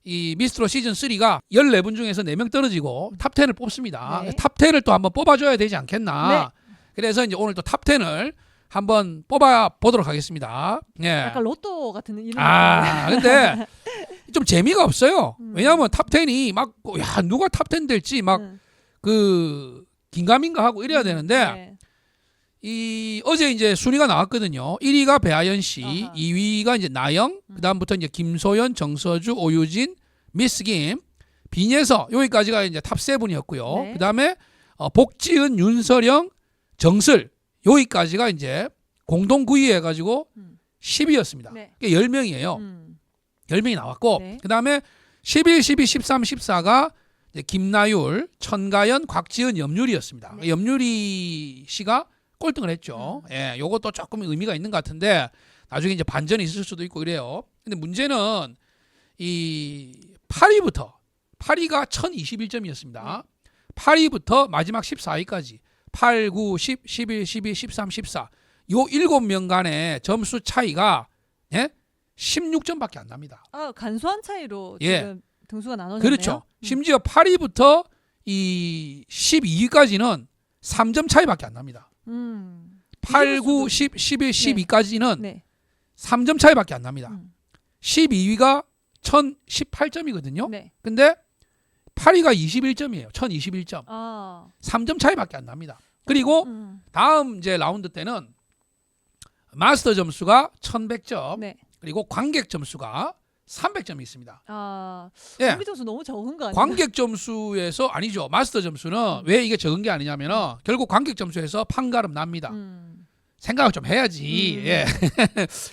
이 미스트롯 시즌 3가 14분 중에서 4명 떨어지고 탑 10을 뽑습니다. 네. 탑 10을 또 한번 뽑아줘야 되지 않겠나. 그래서 이제 오늘 또 탑 10을 한번 뽑아 보도록 하겠습니다. 예. 약간 로또 같은 이름. 근데 좀 재미가 없어요. 왜냐하면 탑 10이 막 야 누가 탑 10 될지 막 그 긴가민가 하고 이래야 되는데 네. 이 어제 이제 순위가 나왔거든요. 1위가 배아연 씨, 아하. 2위가 이제 나영, 그다음부터 이제 김소연, 정서주, 오유진, 미스 김, 빈예서 여기까지가 이제 탑 7이었고요. 네. 그다음에 복지은, 윤서령, 정슬 여기까지가 이제 공동 9위 해가지고 10위였습니다. 네. 그게 10명이에요. 10명이 나왔고 네. 그다음에 11, 12, 13, 14가 이제 김나율, 천가연, 곽지은, 염유리였습니다. 네. 염유리 씨가 꼴등을 했죠. 예, 요것도 조금 의미가 있는 것 같은데 나중에 이제 반전이 있을 수도 있고 그래요. 근데 문제는 이 8위부터 8위가 1021점이었습니다. 8위부터 마지막 14위까지 8, 9, 10, 11, 12, 13, 14 요 7명 간의 점수 차이가 예? 16점밖에 안 납니다. 간소한 차이로 예. 지금 등수가 나눠졌네요. 그렇죠. 심지어 8위부터 이 12위까지는 3점 차이밖에 안 납니다. 8, 9, 10, 11, 12까지는 네. 3점 차이밖에 안 납니다. 12위가 1018점이거든요. 네. 근데 8위가 21점이에요. 1021점. 아. 3점 차이밖에 안 납니다. 그리고 다음 이제 라운드 때는 마스터 점수가 1100점, 네. 그리고 관객 점수가 300점이 있습니다. 예. 예. 우리 점수 너무 적은 거 아니에요? 관객 점수에서 아니죠. 마스터 점수는 왜 이게 적은 게 아니냐면은 결국 관객 점수에서 판가름 납니다. 생각을 좀 해야지. 예.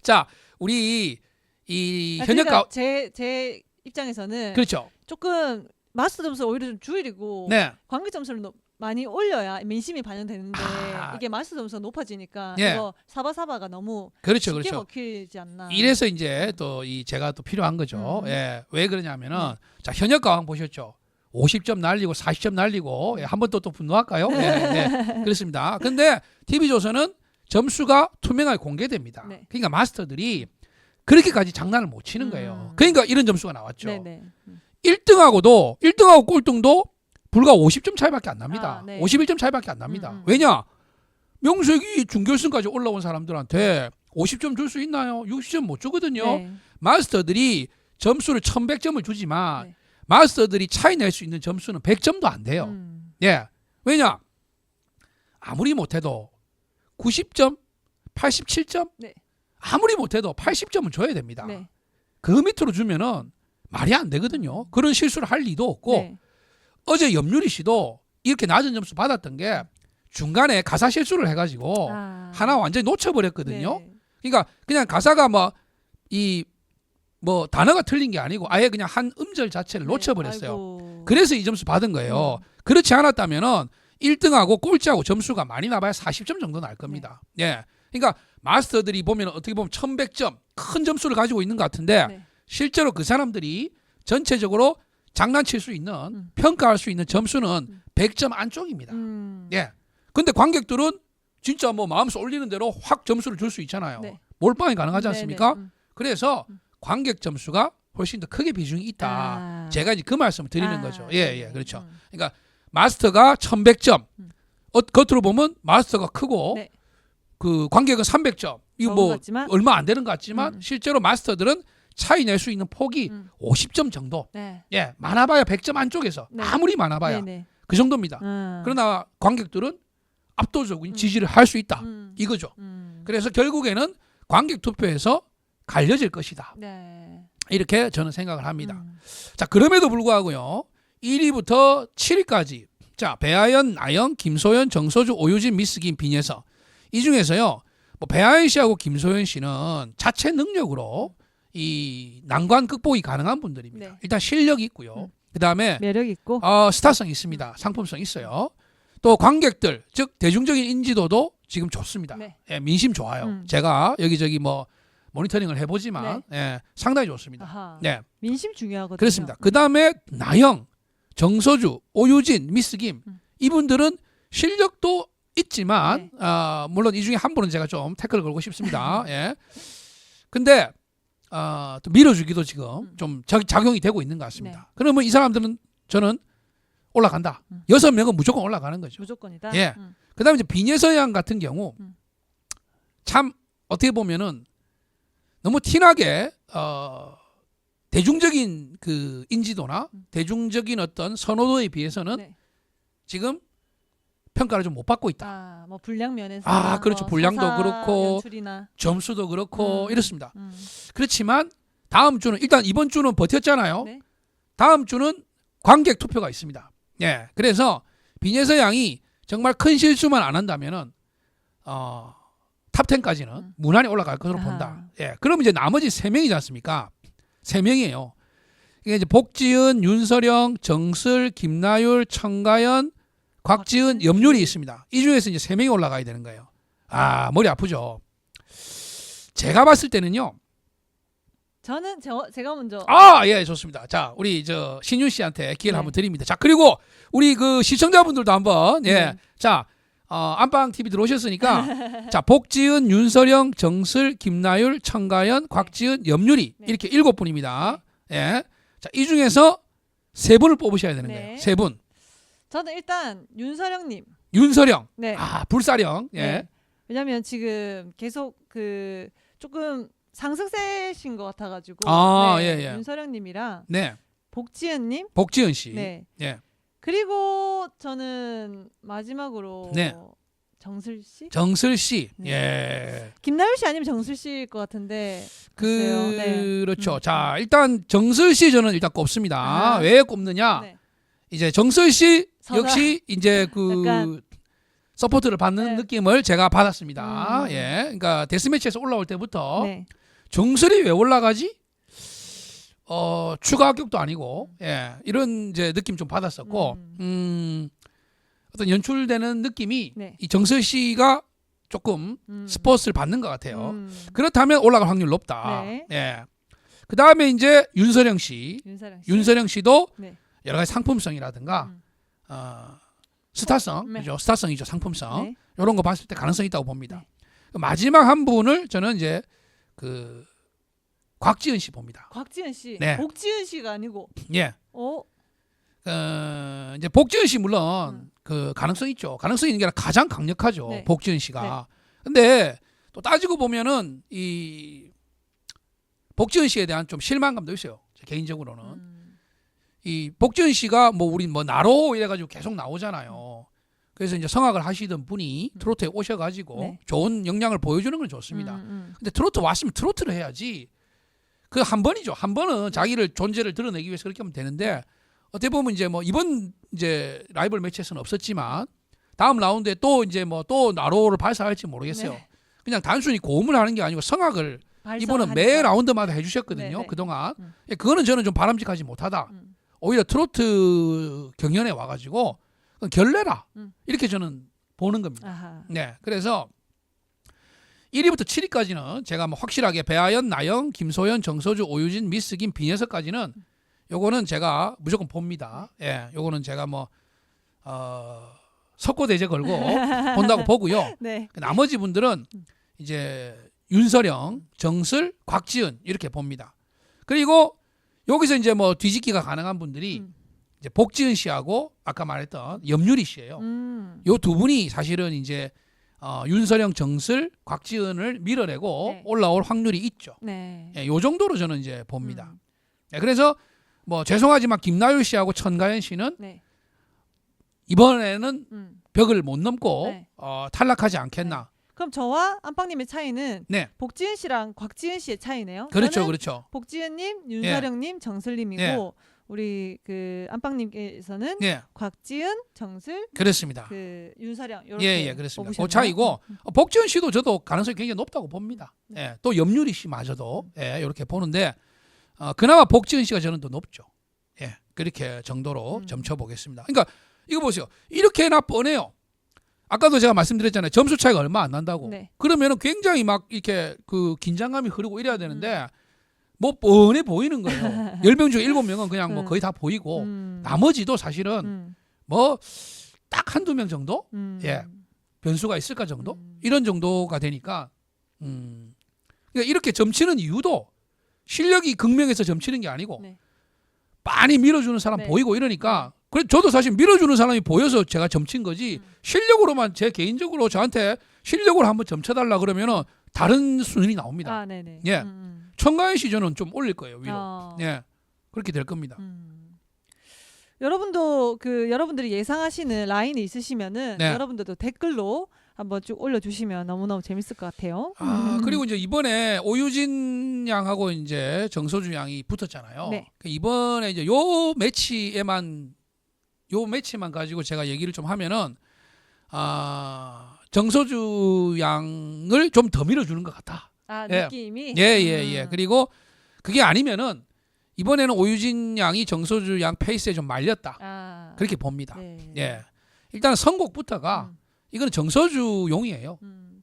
자, 우리 이 현역가 그러니까 제 입장에서는 그렇죠. 조금 마스터 점수 오히려 좀 줄이고 네. 관객 점수를 많이 올려야 민심이 반영되는데 아. 이게 마스터 점수가 높아지니까 예. 이거 사바사바가 너무 그렇죠. 쉽게 그렇죠. 먹히지 않나. 이래서 이제 또 이 제가 또 필요한 거죠. 예. 왜 그러냐면은 자, 현역 가왕 보셨죠? 50점 날리고 40점 날리고 예, 한번 또 분노할까요? 예, 예. 그렇습니다. 근데 TV조선은 점수가 투명하게 공개됩니다. 네. 그러니까 마스터들이 그렇게까지 장난을 못 치는 거예요. 그러니까 이런 점수가 나왔죠. 네네. 1등하고 꼴등도 불과 50점 차이밖에 안 납니다. 네. 51점 차이밖에 안 납니다. 왜냐? 명색이 준결승까지 올라온 사람들한테 50점 줄 수 있나요? 60점 못 주거든요. 네. 마스터들이 점수를 1100점을 주지만 네. 마스터들이 차이 낼 수 있는 점수는 100점도 안 돼요. 예. 왜냐? 아무리 못해도 90점, 87점, 네. 아무리 못해도 80점은 줘야 됩니다. 네. 그 밑으로 주면은 말이 안 되거든요. 그런 실수를 할 리도 없고 네. 어제 염유리 씨도 이렇게 낮은 점수 받았던 게 중간에 가사 실수를 해가지고 하나 완전히 놓쳐버렸거든요. 네. 그러니까 그냥 가사가 뭐 단어가 틀린 게 아니고 아예 그냥 한 음절 자체를 네. 놓쳐버렸어요. 아이고. 그래서 이 점수 받은 거예요. 그렇지 않았다면은 1등하고 꼴찌하고 점수가 많이 나봐야 40점 정도 날 겁니다. 예. 그러니까 마스터들이 보면 어떻게 보면 1100점 큰 점수를 가지고 있는 것 같은데 네. 실제로 그 사람들이 전체적으로 장난칠 수 있는 평가할 수 있는 점수는 100점 안쪽입니다. 예. 근데 관객들은 진짜 뭐 마음 쏠리는 대로 확 점수를 줄 수 있잖아요. 네. 몰빵이 가능하지 않습니까? 네네. 그래서 관객 점수가 훨씬 더 크게 비중이 있다. 제가 이제 그 말씀을 드리는 거죠. 예, 예, 그렇죠. 그러니까 마스터가 1100점. 겉으로 보면 마스터가 크고 네. 그 관객은 300점. 이거 적은 뭐 것 같지만? 얼마 안 되는 것 같지만 실제로 마스터들은 차이 낼 수 있는 폭이 50점 정도. 네. 예, 많아봐야 100점 안쪽에서 네. 아무리 많아봐야 네네. 그 정도입니다. 그러나 관객들은 압도적인 지지를 할 수 있다. 이거죠. 그래서 결국에는 관객 투표에서 갈려질 것이다. 네. 이렇게 저는 생각을 합니다. 자, 그럼에도 불구하고요. 1위부터 7위까지 자, 배아연, 나영, 김소연, 정서주, 오유진, 미스김, 빈예서 이 중에서요. 뭐 배아연 씨하고 김소연 씨는 자체 능력으로 이 난관 극복이 가능한 분들입니다. 네. 일단 실력이 있고요. 그다음에 매력 있고. 스타성이 있습니다. 상품성 있어요. 또 관객들, 즉 대중적인 인지도도 지금 좋습니다. 네. 예, 민심 좋아요. 제가 여기저기 뭐 모니터링을 해보지만 예, 상당히 좋습니다. 아하. 네, 민심 중요하거든요. 그렇습니다. 그 다음에 나영, 정서주, 오유진, 미스김 이분들은 실력도 있지만 물론 이 중에 한 분은 제가 좀 태클을 걸고 싶습니다. 예. 근데 또 밀어주기도 지금 좀 작용이 되고 있는 것 같습니다. 네. 그러면 이 사람들은 저는 올라간다. 6명은 무조건 올라가는 거죠. 무조건이다. 예. 그다음에 이제 비례서양 같은 경우 음. 참 어떻게 보면은 너무 티나게 대중적인 그 인지도나 대중적인 어떤 선호도에 비해서는 네. 지금 평가를 좀 못 받고 있다. 아, 뭐 분량 면에서 그렇죠. 분량도 그렇고 연출이나 점수도 그렇고 이렇습니다. 음. 그렇지만 다음 주는 일단 이번 주는 버텼잖아요. 네. 다음 주는 관객 투표가 있습니다. 예. 그래서 비례서양이 정말 큰 실수만 안 한다면은 탑 10까지는 무난히 올라갈 것으로 아하. 본다. 예. 그럼 이제 나머지 3명이지 않습니까? 3명이에요. 이게 이제 복지은, 윤서령, 정슬, 김나율, 청가연, 곽지은, 염률이 있습니다. 이 중에서 이제 3명이 올라가야 되는 거예요. 머리 아프죠. 제가 봤을 때는요. 저는 제가 먼저 예, 좋습니다. 자, 우리 저 신윤 씨한테 기회를 네. 한번 드립니다. 자, 그리고 우리 그 시청자분들도 한번 네. 자, 안방 TV 들어오셨으니까 자, 복지은, 윤서령, 정슬, 김나율, 청가연, 곽지은, 염률이 네. 이렇게 7분입니다. 예. 자, 이 중에서 3분을 뽑으셔야 되는 네. 거예요. 3분. 저는 일단 윤서령님. 윤서령. 네. 불사령. 예. 네. 왜냐면 지금 계속 그 조금 상승세신 것 같아가지고 예, 예. 윤서령님이랑 네. 복지은님. 복지은 씨. 네. 예. 그리고 저는 마지막으로 네. 정슬 씨, 정슬 씨. 네. 예. 김나율 씨 아니면 정슬 씨일 것 같은데. 글쎄요. 네. 그렇죠. 자, 일단 정슬 씨 저는 일단 꼽습니다. 왜 꼽느냐? 네. 이제 정슬 씨 서다. 역시 이제 그 약간 서포트를 받는 네. 느낌을 제가 받았습니다. 예. 그러니까 데스매치에서 올라올 때부터 네. 정슬이 왜 올라가지? 추가 합격도 아니고, 예. 이런 이제 느낌 좀 받았었고, 어떤 연출되는 느낌이 네. 이 정슬 씨가 조금 스포츠를 받는 것 같아요. 그렇다면 올라갈 확률 높다. 네. 예. 그 다음에 이제 윤서령 씨, 윤서령 씨. 윤서령 씨도 네. 여러 가지 상품성이라든가 스타성, 네. 그죠? 스타성이죠, 상품성. 네. 이런 거 봤을 때 가능성이 있다고 봅니다. 네. 마지막 한 분을 저는 이제 그 곽지은 씨 봅니다. 곽지은 씨, 네. 복지은 씨가 아니고. 예. 어? 이제 복지은 씨 물론 그 가능성 있죠. 가능성 있는 게 아니라 가장 강력하죠. 네. 복지은 씨가. 근데 또 따지고 보면은 이 복지은 씨에 대한 좀 실망감도 있어요. 개인적으로는. 이 복지은 씨가 뭐 우리 뭐 나로 이래가지고 계속 나오잖아요. 그래서 이제 성악을 하시던 분이 트로트에 오셔가지고 네. 좋은 역량을 보여주는 건 좋습니다. 근데 트로트 왔으면 트로트를 해야지. 그 한 번이죠. 한 번은 자기를 존재를 드러내기 위해서 그렇게 하면 되는데 어떻게 보면 이제 뭐 이번 이제 라이벌 매치에서는 없었지만 다음 라운드에 또 이제 뭐 또 나로를 발사할지 모르겠어요. 네. 그냥 단순히 고음을 하는 게 아니고 성악을 이번은 매 발성하니까. 라운드마다 해주셨거든요. 네, 네. 그동안. 그거는 저는 좀 바람직하지 못하다. 음. 오히려 트로트 경연에 와가지고 결례라 이렇게 저는 보는 겁니다. 아하. 네, 그래서 1위부터 7위까지는 제가 뭐 확실하게 배아연, 나영, 김소연, 정서주, 오유진, 미스김, 빈예석까지는 요거는 제가 무조건 봅니다. 예, 요거는 제가 뭐 석고대제 걸고 본다고 보고요. 네. 나머지 분들은 이제 윤서령, 정슬, 곽지은 이렇게 봅니다. 그리고 여기서 이제 뭐 뒤집기가 가능한 분들이 이제 복지은 씨하고 아까 말했던 염유리 씨예요. 요 두 분이 사실은 이제 윤서령, 정슬, 곽지은을 밀어내고 네. 올라올 확률이 있죠. 네. 예, 요 정도로 저는 이제 봅니다. 예, 그래서 뭐 죄송하지만 김나율 씨하고 천가연 씨는 네. 이번에는 벽을 못 넘고 네. 탈락하지 않겠나. 그럼 저와 안방님의 차이는 네, 복지은 씨랑 곽지은 씨의 차이네요. 그렇죠, 저는 그렇죠. 복지은님, 윤서령님, 정슬님이고 예. 우리 그 안방님께서는 예, 곽지은, 정슬, 그렇습니다. 그 윤서령 이렇게 예, 그렇습니다. 그 뽑으셨나요? 차이고 복지은 씨도 저도 가능성이 굉장히 높다고 봅니다. 예, 또 염유리 씨마저도 이렇게 보는데 그나마 복지은 씨가 저는 더 높죠. 예, 그렇게 정도로 점쳐 보겠습니다. 그러니까 이거 보세요. 이렇게나 뻔해요. 아까도 제가 말씀드렸잖아요. 점수 차이가 얼마 안 난다고. 네. 그러면은 굉장히 막 이렇게 그 긴장감이 흐르고 이래야 되는데 뭐 뻔해 보이는 거예요. 10명 중에 7명은 그냥 뭐 거의 다 보이고 나머지도 사실은 뭐 딱 한두 명 정도? 예. 변수가 있을까 정도? 이런 정도가 되니까 그러니까 이렇게 점치는 이유도 실력이 극명해서 점치는 게 아니고 네. 많이 밀어주는 사람 네. 보이고 이러니까 그래 저도 사실 밀어주는 사람이 보여서 제가 점친 거지 실력으로만 제 개인적으로 저한테 실력으로 한번 점쳐달라 그러면은 다른 수준이 나옵니다. 아, 네네. 예. 청가인 시즌은 좀 올릴 거예요 위로. 예, 그렇게 될 겁니다. 여러분도 여러분들이 예상하시는 라인이 있으시면은 네. 여러분들도 댓글로 한번 쭉 올려주시면 너무너무 재밌을 것 같아요. 그리고 이제 이번에 오유진 양하고 이제 정서주 양이 붙었잖아요. 네. 이번에 이제 요 매치만 가지고 제가 얘기를 좀 하면은 정서주 양을 좀 더 밀어주는 것 같다. 아, 예. 느낌이. 예. 그리고 그게 아니면은 이번에는 오유진 양이 정서주 양 페이스에 좀 말렸다. 아, 그렇게 봅니다. 네. 예. 일단 선곡부터가 이거는 정서주 용이에요.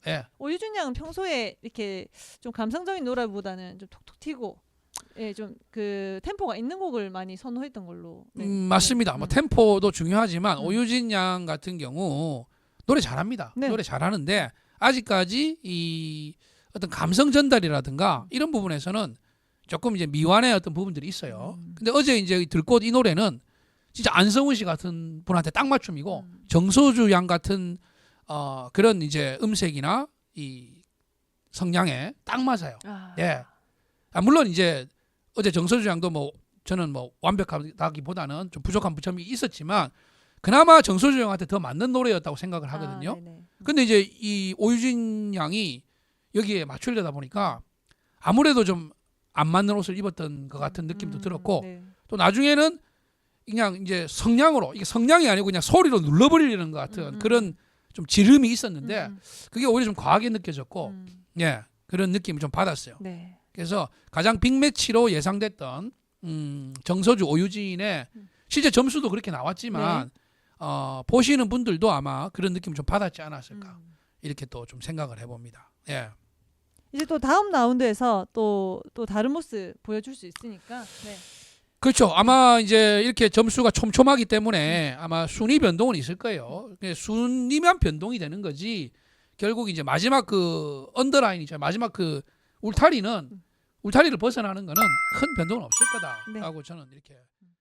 예. 오유준 양은 평소에 이렇게 좀 감성적인 노래보다는 좀 톡톡 튀고, 예, 좀 그 템포가 있는 곡을 많이 선호했던 걸로. 네. 맞습니다. 네. 뭐 템포도 중요하지만 오유진 양 같은 경우 노래 잘합니다. 네. 노래 잘하는데 아직까지 이 어떤 감성 전달이라든가 이런 부분에서는 조금 이제 미완의 어떤 부분들이 있어요. 근데 어제 이제 들꽃 이 노래는 진짜 안성훈 씨 같은 분한테 딱 맞춤이고 정서주 양 같은 그런 이제 음색이나 이 성량에 딱 맞아요. 아, 예. 물론 이제 어제 정서주 양도 뭐 저는 뭐 완벽하다기보다는 좀 부족한 점이 있었지만 그나마 정서주 양한테 더 맞는 노래였다고 생각을 하거든요. 네네. 근데 이제 이 오유진 양이 여기에 맞추려다 보니까 아무래도 좀 안 맞는 옷을 입었던 것 같은 느낌도 들었고 네. 또 나중에는 그냥 이제 성량으로 이게 성량이 아니고 그냥 소리로 눌러버리려는 것 같은 그런 좀 지름이 있었는데 그게 오히려 좀 과하게 느껴졌고 예 그런 느낌을 좀 받았어요. 네. 그래서 가장 빅매치로 예상됐던 정서주 오유진의 실제 점수도 그렇게 나왔지만 보시는 분들도 아마 그런 느낌을 좀 받았지 않았을까 이렇게 또 좀 생각을 해봅니다. 예. 이제 또 다음 라운드에서 또 다른 모습 보여줄 수 있으니까. 네. 그렇죠. 아마 이제 이렇게 점수가 촘촘하기 때문에 아마 순위 변동은 있을 거예요. 순위만 변동이 되는 거지. 결국 이제 마지막 그 언더라인이죠. 마지막 그 울타리를 벗어나는 거는 큰 변동은 없을 거다라고 저는 이렇게